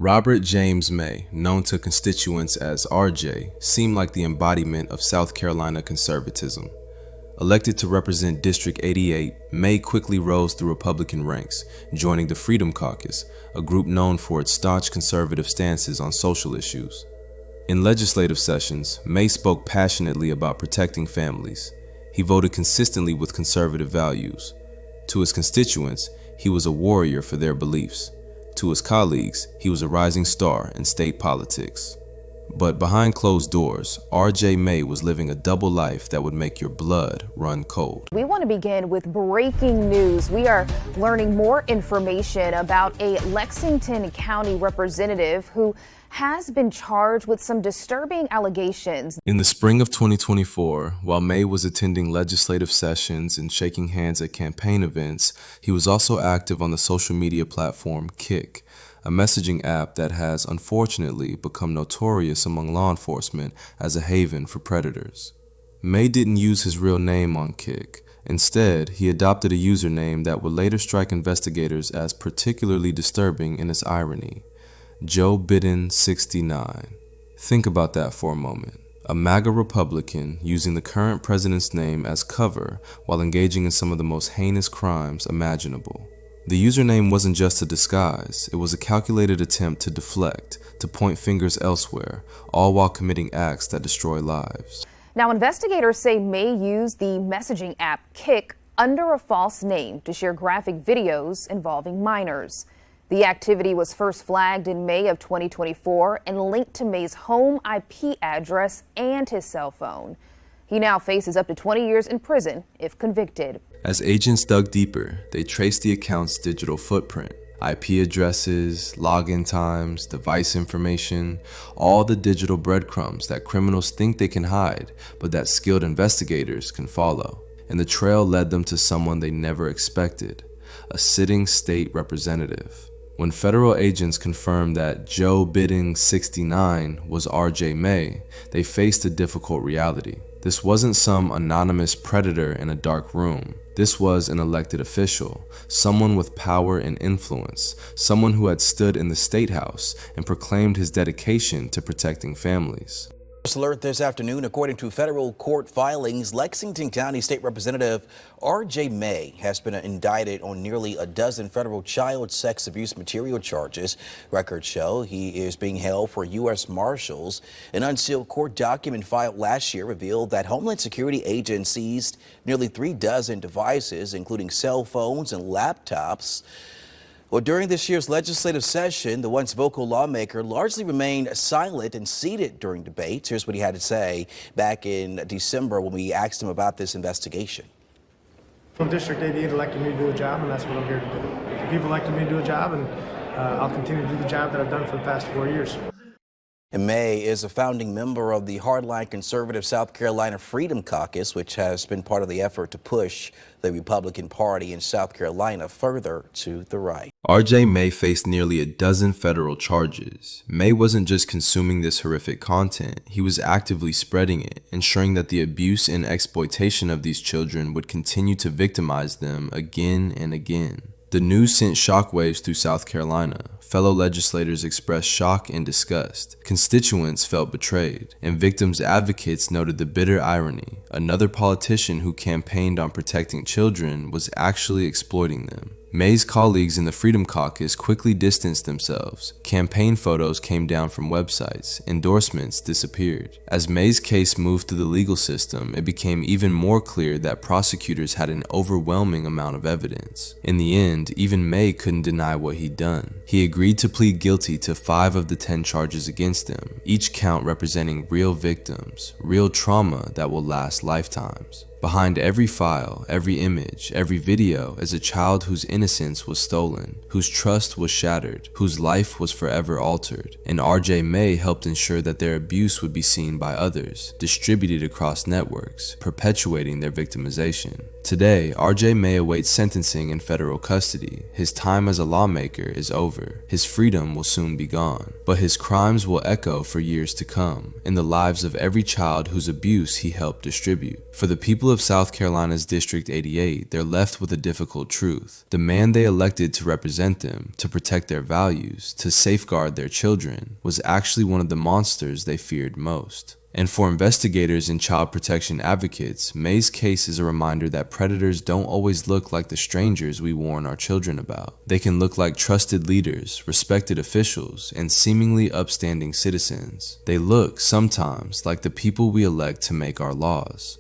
Robert James May, known to constituents as RJ, seemed like the embodiment of South Carolina conservatism. Elected to represent District 88, May quickly rose through Republican ranks, joining the Freedom Caucus, a group known for its staunch conservative stances on social issues. In legislative sessions, May spoke passionately about protecting families. He voted consistently with conservative values. To his constituents, he was a warrior for their beliefs. To his colleagues, he was a rising star in state politics. But behind closed doors, RJ May was living a double life that would make your blood run cold. We want to begin with breaking news. We are learning more information about a Lexington County representative who has been charged with some disturbing allegations. In the spring of 2024, while May was attending legislative sessions and shaking hands at campaign events, he was also active on the social media platform Kik, a messaging app that has unfortunately become notorious among law enforcement as a haven for predators. May didn't use his real name on Kik. Instead, he adopted a username that would later strike investigators as particularly disturbing in its irony: Joe Biden 69. Think about that for a moment. A MAGA Republican using the current president's name as cover while engaging in some of the most heinous crimes imaginable. The username wasn't just a disguise, it was a calculated attempt to deflect, to point fingers elsewhere, all while committing acts that destroy lives. Now, investigators say May used the messaging app Kik under a false name to share graphic videos involving minors. The activity was first flagged in May of 2024 and linked to May's home IP address and his cell phone. He now faces up to 20 years in prison if convicted. As agents dug deeper, they traced the account's digital footprint, IP addresses, login times, device information, all the digital breadcrumbs that criminals think they can hide, but that skilled investigators can follow. And the trail led them to someone they never expected, a sitting state representative. When federal agents confirmed that Joe Biden 69 was RJ May, they faced a difficult reality. This wasn't some anonymous predator in a dark room. This was an elected official, someone with power and influence, someone who had stood in the State House and proclaimed his dedication to protecting families. First alert this afternoon, according to federal court filings, Lexington County State Representative RJ May has been indicted on nearly a dozen federal child sex abuse material charges. Records show he is being held for U.S. Marshals. An unsealed court document filed last year revealed that Homeland Security agents seized nearly 36 devices, including cell phones and laptops. Well, during this year's legislative session, the once vocal lawmaker largely remained silent and seated during debates. Here's what he had to say back in December when we asked him about this investigation. From District 88 elected me to do a job, and that's what I'm here to do. The people elected me to do a job, and I'll continue to do the job that I've done for the past 4 years. And May is a founding member of the hardline conservative South Carolina Freedom Caucus, which has been part of the effort to push the Republican Party in South Carolina further to the right. RJ May faced nearly a dozen federal charges. May wasn't just consuming this horrific content, he was actively spreading it, ensuring that the abuse and exploitation of these children would continue to victimize them again and again. The news sent shockwaves through South Carolina. Fellow legislators expressed shock and disgust. Constituents felt betrayed, and victims' advocates noted the bitter irony. Another politician who campaigned on protecting children was actually exploiting them. May's colleagues in the Freedom Caucus quickly distanced themselves. Campaign photos came down from websites. Endorsements disappeared. As May's case moved through the legal system, it became even more clear that prosecutors had an overwhelming amount of evidence. In the end, even May couldn't deny what he'd done. He agreed to plead guilty to 5 of the 10 charges against him, each count representing real victims, real trauma that will last lifetimes. Behind every file, every image, every video is a child whose innocence was stolen, whose trust was shattered, whose life was forever altered. And RJ May helped ensure that their abuse would be seen by others, distributed across networks, perpetuating their victimization. Today, RJ May awaits sentencing in federal custody. His time as a lawmaker is over. His freedom will soon be gone. But his crimes will echo for years to come in the lives of every child whose abuse he helped distribute. For the people of South Carolina's District 88, they're left with a difficult truth. The man they elected to represent them, to protect their values, to safeguard their children, was actually one of the monsters they feared most. And for investigators and child protection advocates, May's case is a reminder that predators don't always look like the strangers we warn our children about. They can look like trusted leaders, respected officials, and seemingly upstanding citizens. They look, sometimes, like the people we elect to make our laws.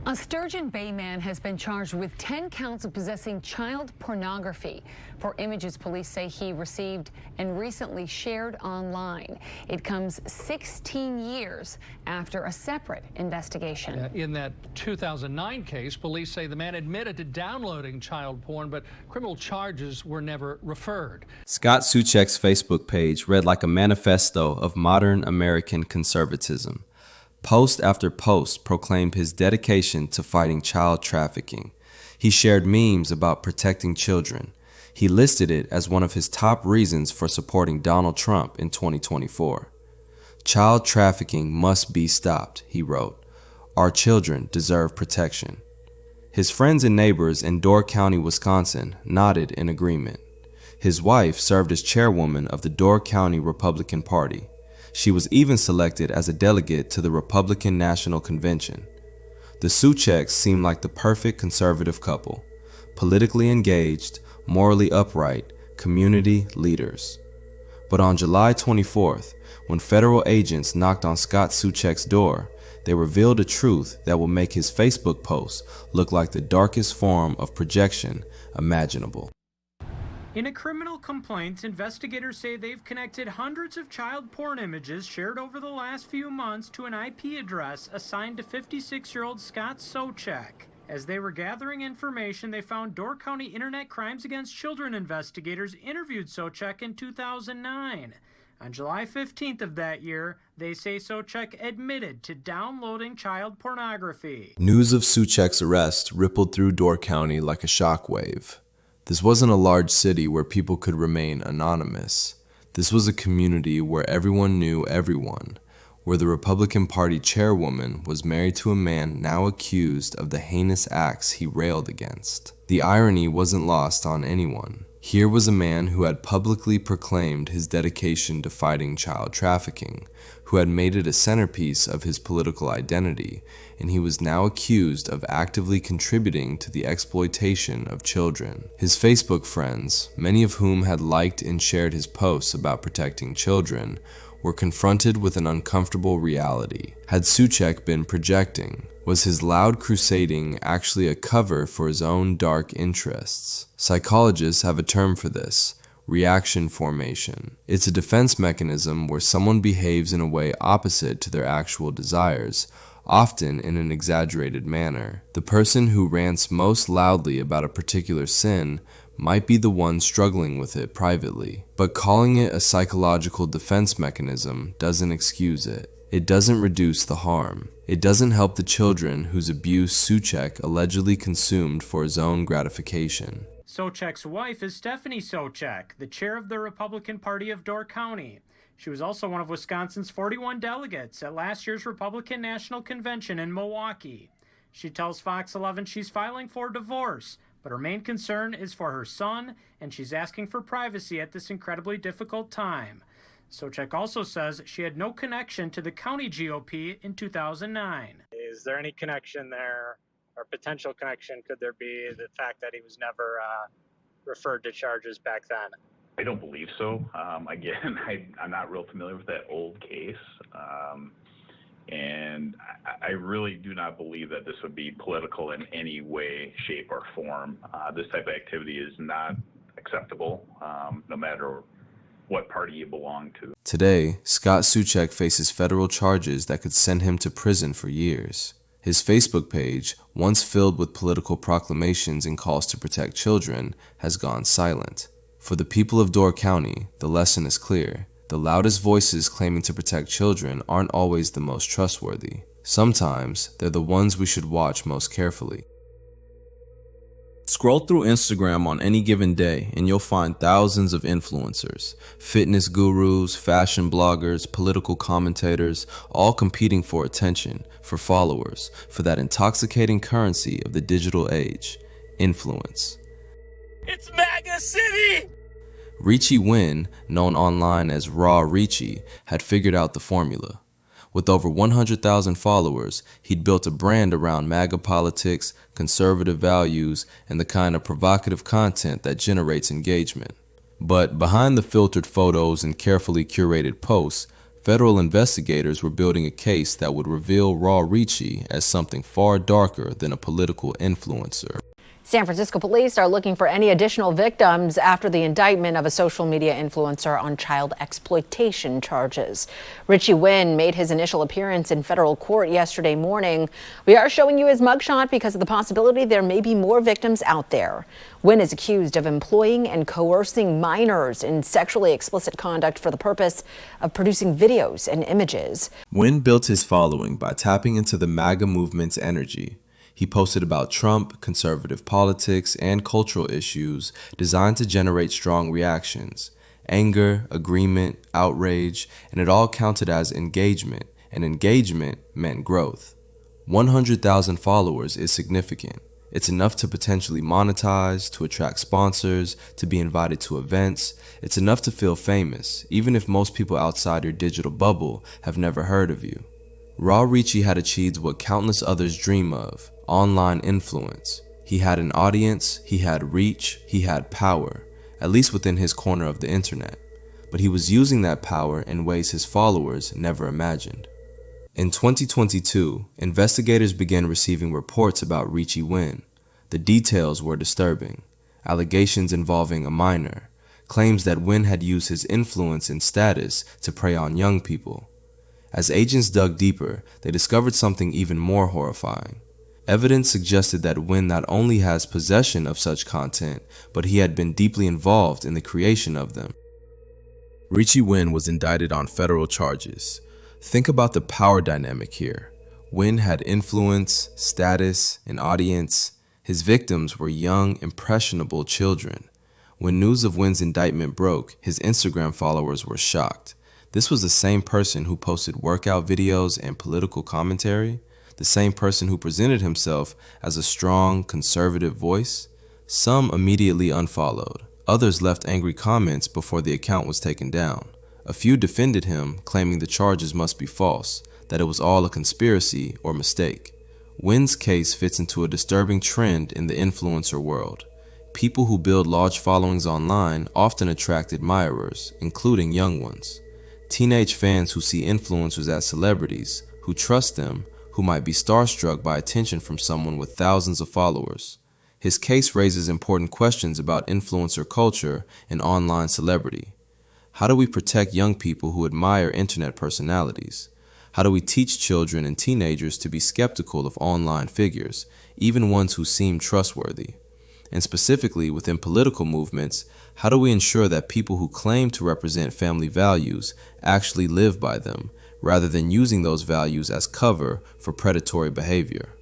A Sturgeon Bay man has been charged with 10 counts of possessing child pornography for images police say he received and recently shared online. It comes 16 years after a separate investigation. In that 2009 case, police say the man admitted to downloading child porn, but criminal charges were never referred. Scott Soucek's Facebook page read like a manifesto of modern American conservatism. Post after post proclaimed his dedication to fighting child trafficking. He shared memes about protecting children. He listed it as one of his top reasons for supporting Donald Trump in 2024. Child trafficking must be stopped, he wrote. Our children deserve protection. His friends and neighbors in Door County, Wisconsin, nodded in agreement. His wife served as chairwoman of the Door County Republican Party. She was even selected as a delegate to the Republican National Convention. The Souceks seemed like the perfect conservative couple, politically engaged, morally upright, community leaders. But on July 24th, when federal agents knocked on Scott Soucek's door, they revealed a truth that will make his Facebook post look like the darkest form of projection imaginable. In a criminal complaint, investigators say they've connected hundreds of child porn images shared over the last few months to an IP address assigned to 56-year-old Scott Soucek. As they were gathering information, they found Door County Internet Crimes Against Children investigators interviewed Soucek in 2009. On July 15th of that year, they say Soucek admitted to downloading child pornography. News of Soucek's arrest rippled through Door County like a shockwave. This wasn't a large city where people could remain anonymous. This was a community where everyone knew everyone, where the Republican Party chairwoman was married to a man now accused of the heinous acts he railed against. The irony wasn't lost on anyone. Here was a man who had publicly proclaimed his dedication to fighting child trafficking, who had made it a centerpiece of his political identity, and he was now accused of actively contributing to the exploitation of children. His Facebook friends, many of whom had liked and shared his posts about protecting children, were confronted with an uncomfortable reality. Had Soucek been projecting? Was his loud crusading actually a cover for his own dark interests? Psychologists have a term for this: reaction formation. It's a defense mechanism where someone behaves in a way opposite to their actual desires, often in an exaggerated manner. The person who rants most loudly about a particular sin might be the one struggling with it privately, but calling it a psychological defense mechanism doesn't excuse it. It doesn't reduce the harm. It doesn't help the children whose abuse Soucek allegedly consumed for his own gratification. Soucek's wife is Stephanie Soucek, the chair of the Republican Party of Door County. She was also one of Wisconsin's 41 delegates at last year's Republican National Convention in Milwaukee. She tells Fox 11 she's filing for divorce, but her main concern is for her son, and she's asking for privacy at this incredibly difficult time. Soucek also says she had no connection to the county GOP in 2009. Is there any connection there, or potential connection could there be, the fact that he was never referred to charges back then? I don't believe so. Again, I'm not real familiar with that old case. And I really do not believe that this would be political in any way, shape, or form. This type of activity is not acceptable, no matter what party you belong to. Today, Scott Soucek faces federal charges that could send him to prison for years. His Facebook page, once filled with political proclamations and calls to protect children, has gone silent. For the people of Door County, the lesson is clear. The loudest voices claiming to protect children aren't always the most trustworthy. Sometimes, they're the ones we should watch most carefully. Scroll through Instagram on any given day and you'll find thousands of influencers, fitness gurus, fashion bloggers, political commentators, all competing for attention, for followers, for that intoxicating currency of the digital age, influence. It's MAGA City! Ricci Wynne, known online as Raw Ricci, had figured out the formula. With over 100,000 followers, he'd built a brand around MAGA politics, conservative values, and the kind of provocative content that generates engagement. But behind the filtered photos and carefully curated posts, federal investigators were building a case that would reveal Raw Ricci as something far darker than a political influencer. San Francisco police are looking for any additional victims after the indictment of a social media influencer on child exploitation charges. Ricci Wynne made his initial appearance in federal court yesterday morning. We are showing you his mugshot because of the possibility there may be more victims out there. Wynne is accused of employing and coercing minors in sexually explicit conduct for the purpose of producing videos and images. Wynne built his following by tapping into the MAGA movement's energy. He posted about Trump, conservative politics, and cultural issues designed to generate strong reactions, anger, agreement, outrage, and it all counted as engagement, and engagement meant growth. 100,000 followers is significant. It's enough to potentially monetize, to attract sponsors, to be invited to events. It's enough to feel famous, even if most people outside your digital bubble have never heard of you. Raw Ricci had achieved what countless others dream of: online influence. He had an audience, he had reach, he had power, at least within his corner of the internet. But he was using that power in ways his followers never imagined. In 2022, investigators began receiving reports about Ricci Wynne. The details were disturbing. Allegations involving a minor, claims that Wynne had used his influence and status to prey on young people. As agents dug deeper, they discovered something even more horrifying. Evidence suggested that Wynne not only has possession of such content, but he had been deeply involved in the creation of them. Ricci Wynne was indicted on federal charges. Think about the power dynamic here. Wynne had influence, status, an audience. His victims were young, impressionable children. When news of Wynne's indictment broke, his Instagram followers were shocked. This was the same person who posted workout videos and political commentary, the same person who presented himself as a strong, conservative voice. Some immediately unfollowed. Others left angry comments before the account was taken down. A few defended him, claiming the charges must be false, that it was all a conspiracy or mistake. Wynne's case fits into a disturbing trend in the influencer world. People who build large followings online often attract admirers, including young ones. Teenage fans who see influencers as celebrities, who trust them, who might be starstruck by attention from someone with thousands of followers. His case raises important questions about influencer culture and online celebrity. How do we protect young people who admire internet personalities? How do we teach children and teenagers to be skeptical of online figures, even ones who seem trustworthy? And specifically within political movements, how do we ensure that people who claim to represent family values actually live by them, rather than using those values as cover for predatory behavior?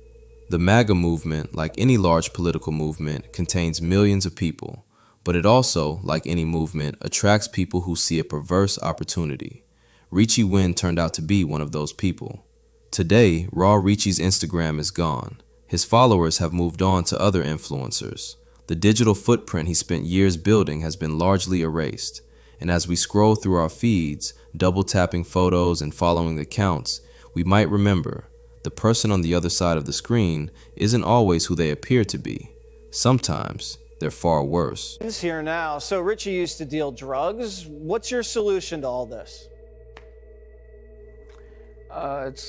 The MAGA movement, like any large political movement, contains millions of people, but it also, like any movement, attracts people who see a perverse opportunity. Ricci Wynne turned out to be one of those people. Today, Raw Ricci's Instagram is gone. His followers have moved on to other influencers. The digital footprint he spent years building has been largely erased. And as we scroll through our feeds, double tapping photos and following accounts, we might remember the person on the other side of the screen isn't always who they appear to be. Sometimes they're far worse. It's here now. So Ricci used to deal drugs. What's your solution to all this? It's